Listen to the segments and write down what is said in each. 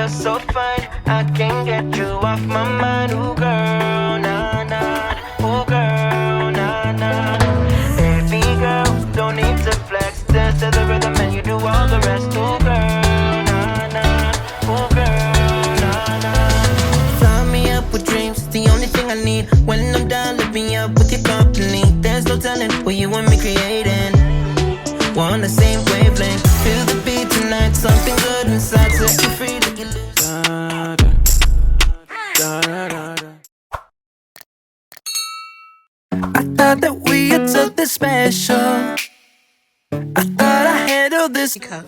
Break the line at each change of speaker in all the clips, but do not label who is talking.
you're so fine. I can't get you off my mind. Ooh, girl, nah, nah. Ooh, girl, nah, nah. Baby girl, don't need to flex. Dance to the rhythm and you do all the rest. Ooh, girl, nah, nah. Ooh, girl, nah, nah. Fly me up with dreams, the only thing I need. When I'm down, lift me up with your company. There's no telling what you and me creating. We're on the same wavelength. Feel the beat tonight, something good inside. Set you free, like you lose. Da, da, da, da, da. I thought that we had something special. I thought I handled this.
Micah,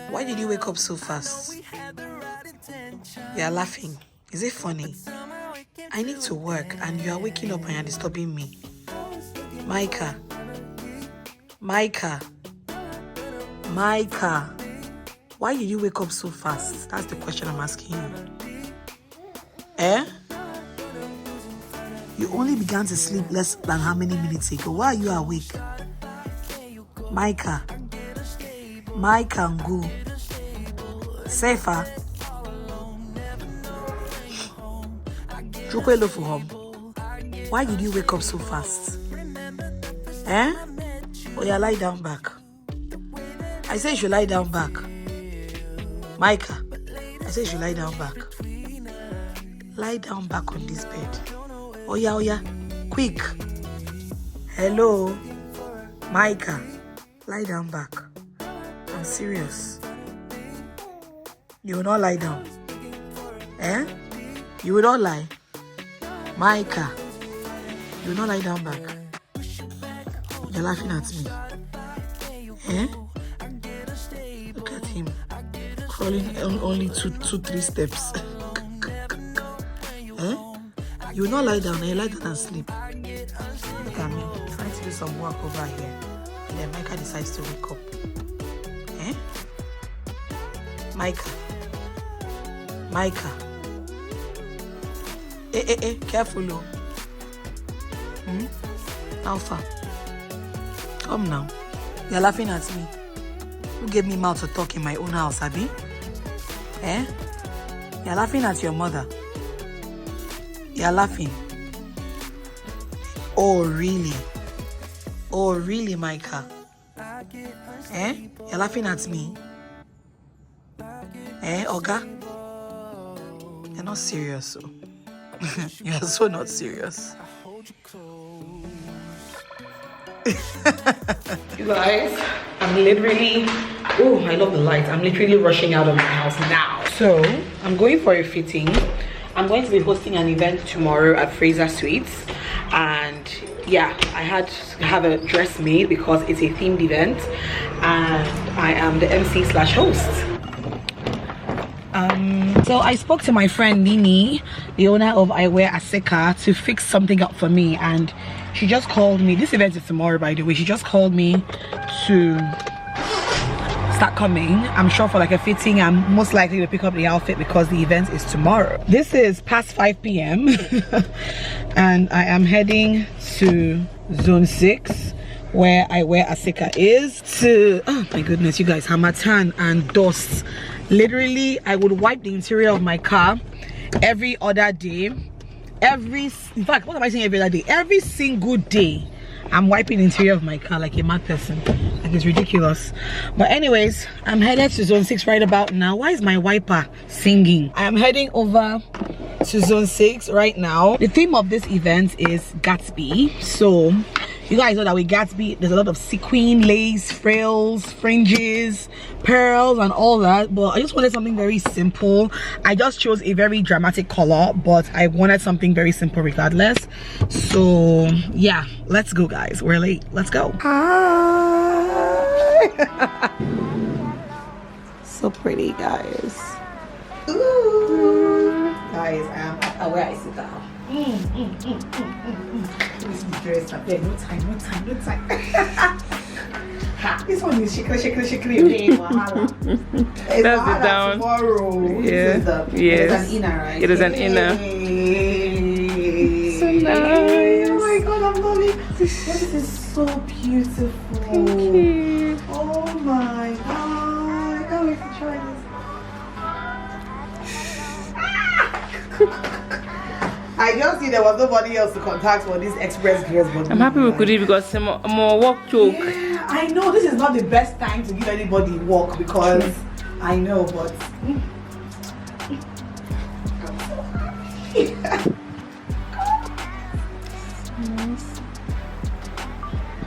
why did you wake up so fast? You are laughing. Is it funny? I need to work and you are waking up and you are disturbing me. Micah. Micah. Micah. Why did you wake up so fast? That's the question I'm asking you. Eh? You only began to sleep less than how many minutes ago? Why are you awake? Micah. Micah Ngu. Safer. Chukwe for home. Why did you wake up so fast? Eh? Oh, yeah, lie down back. I say you should lie down back. Micah, I say you should lie down back. Lie down back on this bed. Oh yeah, quick. Hello, Micah, lie down back. I'm serious. You will not lie down. Eh? You will not lie. Micah, you will not lie down back. You're laughing at me. Eh? Look at him. Crawling only two, 3 steps. Eh? You will not lie down. You lie down and sleep. Look at me. Trying to do some work over here. And then Micah decides to wake up. Eh? Micah. Micah. Careful, oh. How far? Come now. You're laughing at me. Who gave me mouth to talk in my own house, Abi? Eh? You're laughing at your mother. You're laughing. Oh, really? Oh, really, Micah? Eh? You're laughing at me? Eh, Oga? You're not serious, so. You're so not serious. You guys, I'm literally, oh, I love the lights. I'm literally rushing out of my house now. So, I'm going for a fitting. I'm going to be hosting an event tomorrow at Fraser Suites. And yeah, I had to have a dress made because it's a themed event. And I am the MC/host. So I spoke to my friend Nini, the owner of I Wear Aseka, to fix something up for me, and she just called me. This event is tomorrow, by the way. She just called me to start coming. I'm sure for like a fitting. I'm most likely to pick up the outfit because the event is tomorrow. This is past 5 p.m. and I am heading to Zone 6 where I Wear Aseka is to, oh my goodness, you guys, Hamatan and dust. Literally, I would wipe the interior of my car every other day. In fact, what am I saying every other day? Every single day, I'm wiping the interior of my car like a mad person. Like, it's ridiculous. But anyways, I'm headed to Zone 6 right about now. Why is my wiper singing? I am heading over to Zone 6 right now. The theme of this event is Gatsby. So you guys know that with Gatsby, there's a lot of sequin, lace, frills, fringes, pearls, and all that. But I just wanted something very simple. I just chose a very dramatic color, but I wanted something very simple regardless. So yeah, let's go, guys. We're late. Let's go. Hi. So pretty, guys. Ooh. Guys, I wear Aseka. This dress, no time. This one is shikli.
That's the down.
Tomorrow.
Yeah.
It is an inner, right?
It is an inner. So nice.
Oh my god, I'm loving this. This is so beautiful.
Thank you.
Oh my god, I can't wait to try this. I just see there was nobody else to contact for this express girls. But
I'm happy we could eat because some more work choke.
yeah, I know this is not the best time to give anybody work because I know, but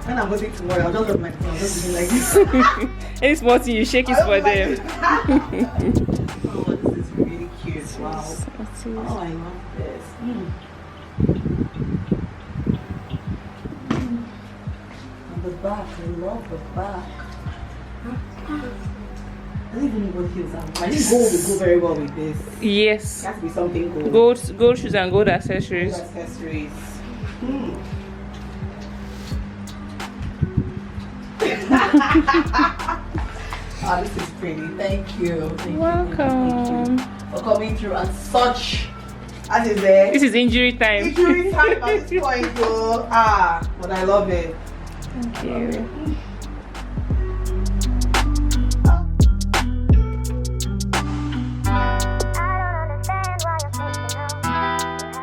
when I'm going tomorrow, I'll just look like this. I'll just be like this.
Any small thing you shake it for them.
Oh, this is really cute. Wow. Oh, I love this. And the back, I love the back. I don't even know what heels are. I think gold will go very well with this.
Yes.
It has to be something gold.
Gold shoes and gold accessories.
Gold accessories. Oh, this is pretty. Thank you.
Welcome.
Thank you for coming through at such. As is there.
This is injury time.
Injury time at this point, though. But I love it.
Thank you.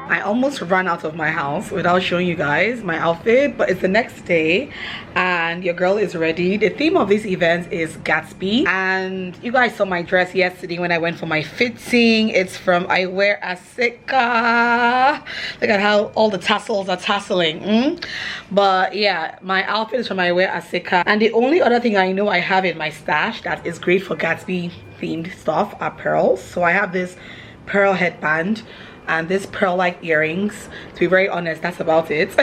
I almost ran out of my house without showing you guys my outfit, but it's the next day and your girl is ready. The theme of this event is Gatsby, and you guys saw my dress yesterday when I went for my fitting. It's from I Wear Asika. Look at how all the tassels are tasseling. But yeah, my outfit is from I Wear Asika, and the only other thing I know I have in my stash that is great for Gatsby themed stuff are pearls. So I have this pearl headband and this pearl-like earrings. To be very honest, that's about it.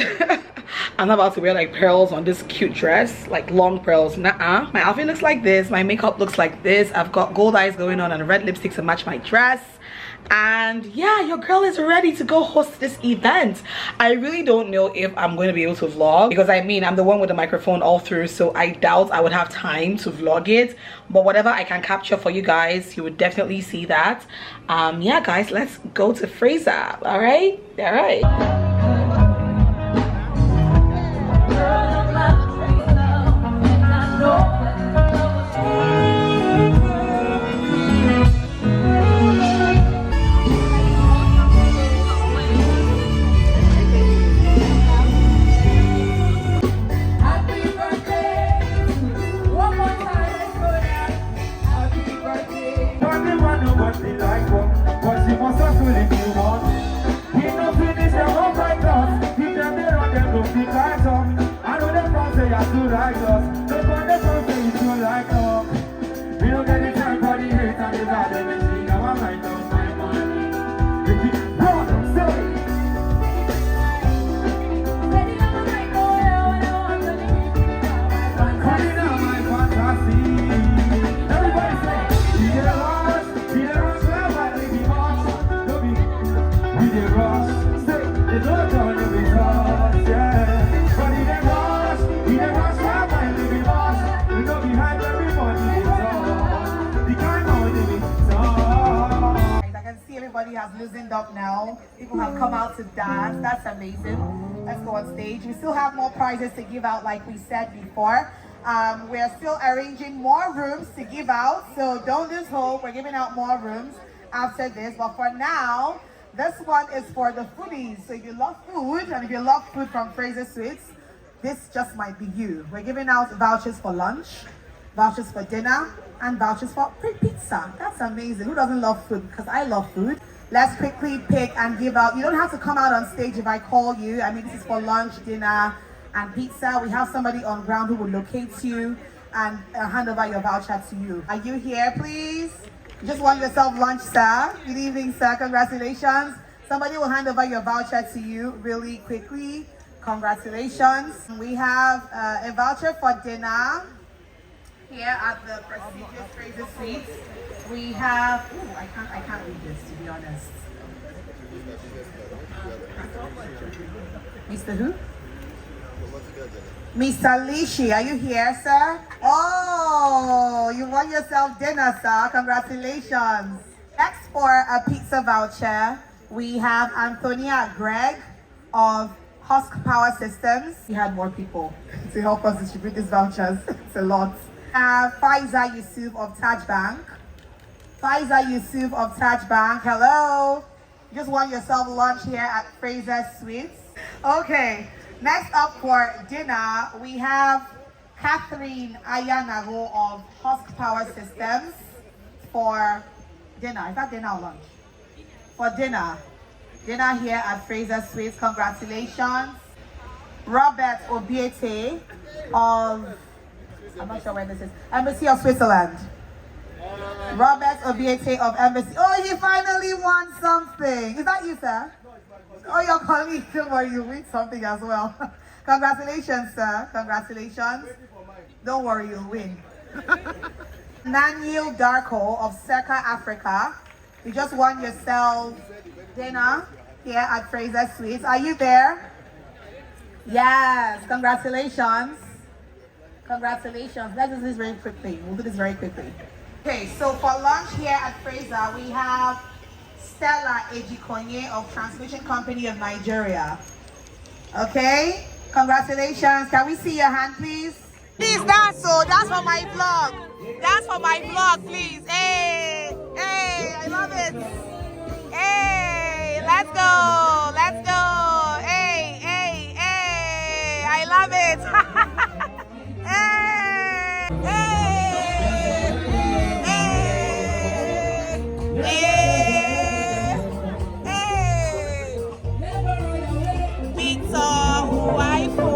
I'm not about to wear like pearls on this cute dress, like long pearls. Nuh-uh. My outfit looks like this, my makeup looks like this. I've got gold eyes going on and red lipstick to match my dress. And yeah, your girl is ready to go host this event. I really don't know if I'm going to be able to vlog, because I mean, I'm the one with the microphone all through, so I doubt I would have time to vlog it. But whatever I can capture for you guys, you would definitely see that. Yeah guys, let's go to Fraser. All right. Has loosened up now. People have come out to dance. That's amazing. Let's go on stage. We still have more prizes to give out, like we said before. We're still arranging more rooms to give out, so don't lose hope. We're giving out more rooms after this, but for now, this one is for the foodies. So if you love food, and if you love food from Fraser Sweets, this just might be you. We're giving out vouchers for lunch, vouchers for dinner, and vouchers for pizza. That's amazing. Who doesn't love food? Because I love food. Let's quickly pick and give out. You don't have to come out on stage if I call you. I mean, this is for lunch, dinner, and pizza. We have somebody on ground who will locate you and hand over your voucher to you. Are you here, please? You just want yourself lunch, sir. Good evening, sir. Congratulations. Somebody will hand over your voucher to you really quickly. Congratulations. We have a voucher for dinner here at the prestigious Fraser Suites. We have, I can't read this, to be honest. Mr. who? Mr. Lishi, are you here, sir? Oh, you won yourself dinner, sir. Congratulations. Next, for a pizza voucher, we have Antonia Greg of Husk Power Systems. We had more people to help us distribute these vouchers. It's a lot. Faiza Yusuf of Taj Bank. Faiza Yusuf of Taj Bank. Hello. You just want yourself lunch here at Fraser's Sweets. Okay, next up for dinner, we have Catherine Ayanago of Husk Power Systems for dinner. Is that dinner or lunch? For dinner. Dinner here at Fraser's Sweets. Congratulations. Robert Obiete of, I'm not sure where this is, Embassy of Switzerland. Robert Obiete of Embassy. Oh, he finally won something. Is that you, sir? Oh, your colleague. Don't worry, you win something as well. Congratulations, sir. Congratulations. Don't worry, you'll win. Naniel Darko of Seka Africa. You just won yourself dinner here at Fraser Suites. Are you there? Yes. Congratulations. Congratulations. Let's do this very quickly. We'll do this very quickly. Okay, so for lunch here at Fraser, we have Stella Ejikonye of Transmission Company of Nigeria. Okay? Congratulations. Can we see your hand, please? Please dance, so that's for my vlog. That's for my vlog, please. Hey, hey, I love it. Hey, let's go, let's go. Hey, hey, hey, I love it. Hey, hey, hey, hey, hey. Pizza, waifu.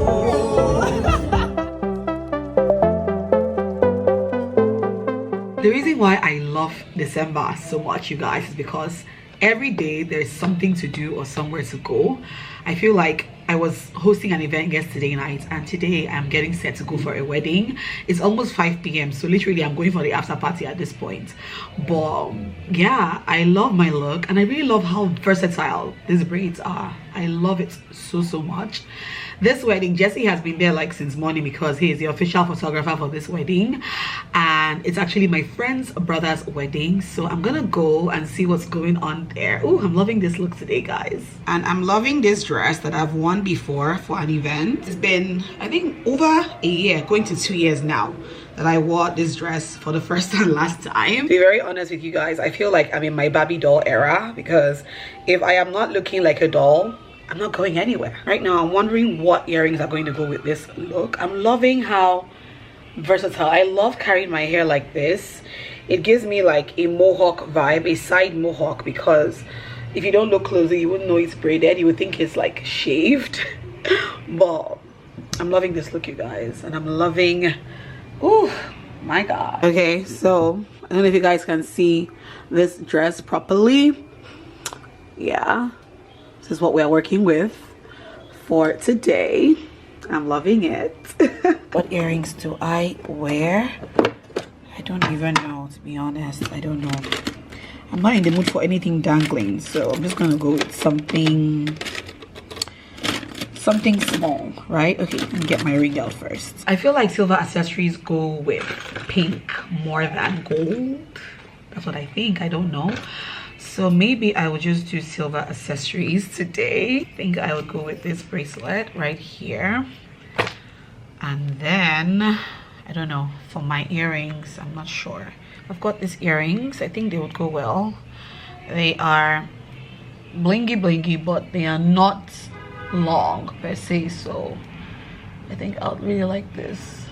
The reason why I love December so much, you guys, is because every day there's something to do or somewhere to go. I feel like I was hosting an event yesterday night, and today I'm getting set to go for a wedding. It's almost 5 p.m, so literally I'm going for the after party at this point. But yeah, I love my look, and I really love how versatile these braids are. I love it so much. This wedding, Jesse has been there like since morning because he is the official photographer for this wedding, and it's actually my friend's brother's wedding, so I'm gonna go and see what's going on there. Oh, I'm loving this look today, guys, and I'm loving this dress that I've worn before for an event. It's been, I think, over a year, going to 2 years now, that I wore this dress for the first and last time. To be very honest with you guys, I feel like I'm in my Barbie doll era, because if I am not looking like a doll, I'm not going anywhere. Right now, I'm wondering what earrings are going to go with this look. I'm loving how versatile. I love carrying my hair like this. It gives me like a mohawk vibe, a side mohawk, because if you don't look closely, you wouldn't know it's braided. You would think it's like shaved. But I'm loving this look, you guys, and I'm loving, oh my god. Okay, so I don't know if you guys can see this dress properly. Yeah, this is what we're working with for today. I'm loving it. What earrings do I wear? I don't even know, to be honest. I don't know. I'm not in the mood for anything dangling, so I'm just gonna go with something small, right? Okay, let me get my ring out first. I feel like silver accessories go with pink more than gold. That's what I think. I don't know. So maybe I would just do silver accessories today. I think I would go with this bracelet right here. And then, I don't know, for my earrings, I'm not sure. I've got these earrings. I think they would go well. They are blingy, but they are not long per se. So I think I would really like this.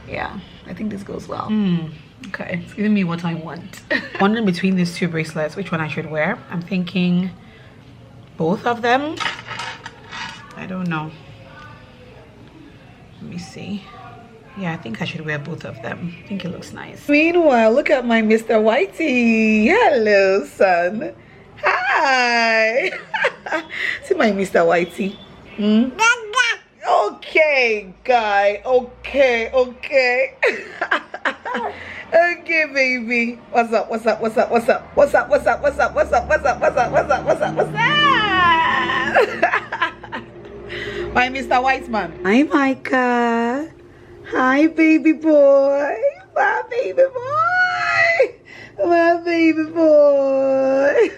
Yeah, I think this goes well. Okay, it's giving me what I want. Wondering between these two bracelets, which one I should wear. I'm thinking both of them. I don't know. Let me see. Yeah, I think I should wear both of them. I think it looks nice. Meanwhile, look at my Mr. Whitey. Hello, son. Hi. See my Mr. Whitey. Okay, guy. Okay. Okay, baby. What's up? My Mr. Whiteman. Hi, Micah. Hi, baby boy. My baby boy. My baby boy.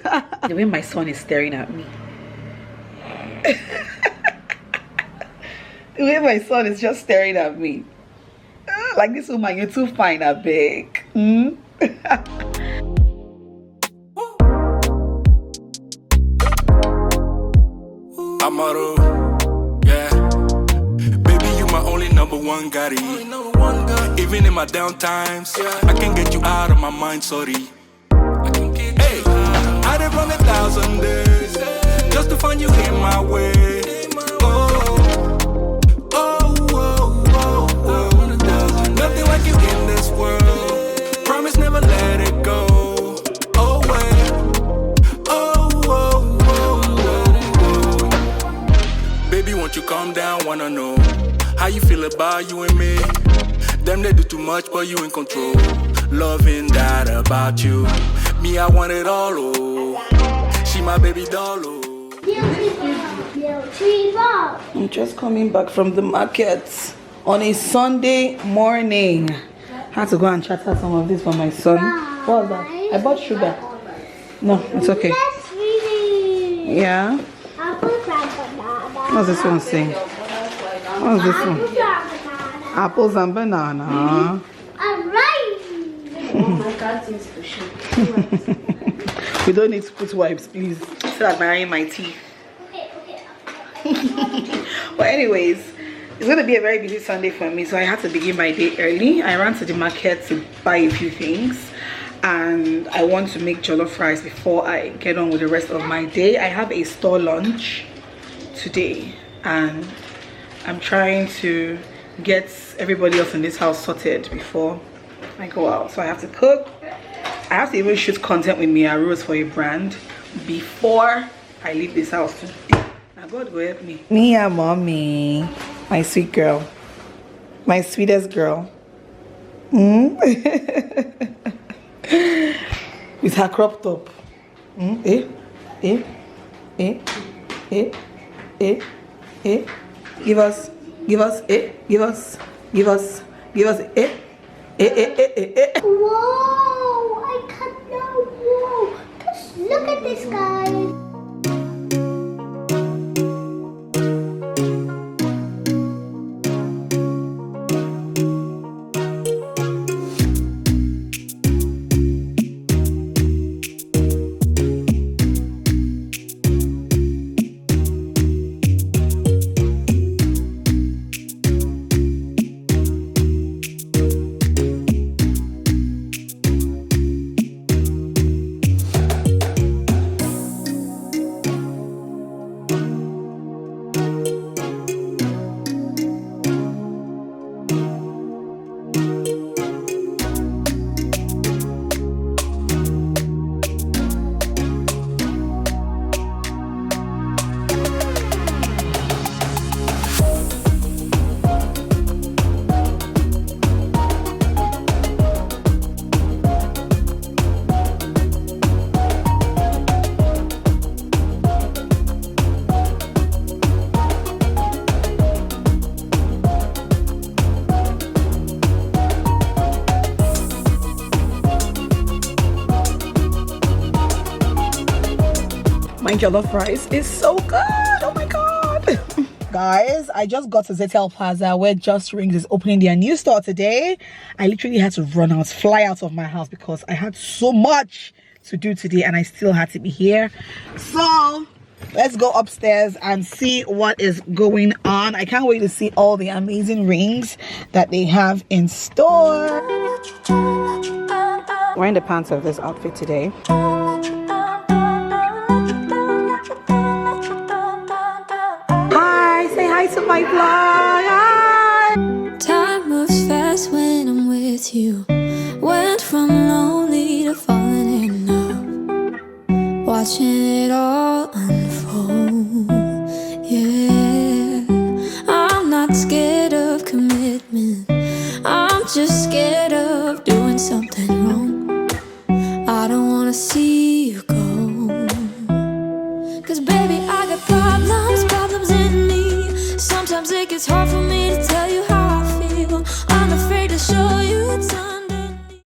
The way my son is staring at me. The way my son is just staring at me. Like, this woman, you're too fine, I beg.
got it. Even in my down times, I can't get you out of my mind, sorry. Hey, I done run 1,000 days just to find you in my way. Oh, oh, oh, oh, oh. Nothing like you in this world. Promise never let it go. Oh, wait. Oh, oh, oh, oh. Baby, won't you calm down? Wanna know how you feel about you and me? Them they do too much, but you in control. Loving that about you. Me, I want it all, oh. She my baby doll, oh.
I'm just coming back from the market on a Sunday morning. Had to go and chatter some of this for my son. What was that? I bought sugar. No, it's okay. Yeah. What's this one saying? What's this one? Apples and banana. We don't need to put wipes, please. Still admiring my teeth. But anyways, it's going to be a very busy Sunday for me, so I had to begin my day early. I ran to the market to buy a few things, and I want to make jollof rice before I get on with the rest of my day. I have a store lunch today, and I'm trying to get everybody else in this house sorted before I go out. So I have to cook. I have to even shoot content with Mia Rose for a brand before I leave this house today. Now God will help me. Mia mommy, my sweet girl, my sweetest girl. With her crop top. Give us,
Whoa, I can't know. Whoa, just look at this, guys.
My jollof rice is so good. Oh my god. Guys, I just got to Zetel Plaza where Just Rings is opening their new store today. I literally had to run out, fly out of my house because I had so much to do today and I still had to be here. So let's go upstairs and see what is going on. I can't wait to see all the amazing rings that they have in store. Wearing the pants of this outfit today. Say hi to my vlog. Hi.
Time moves fast when I'm with you.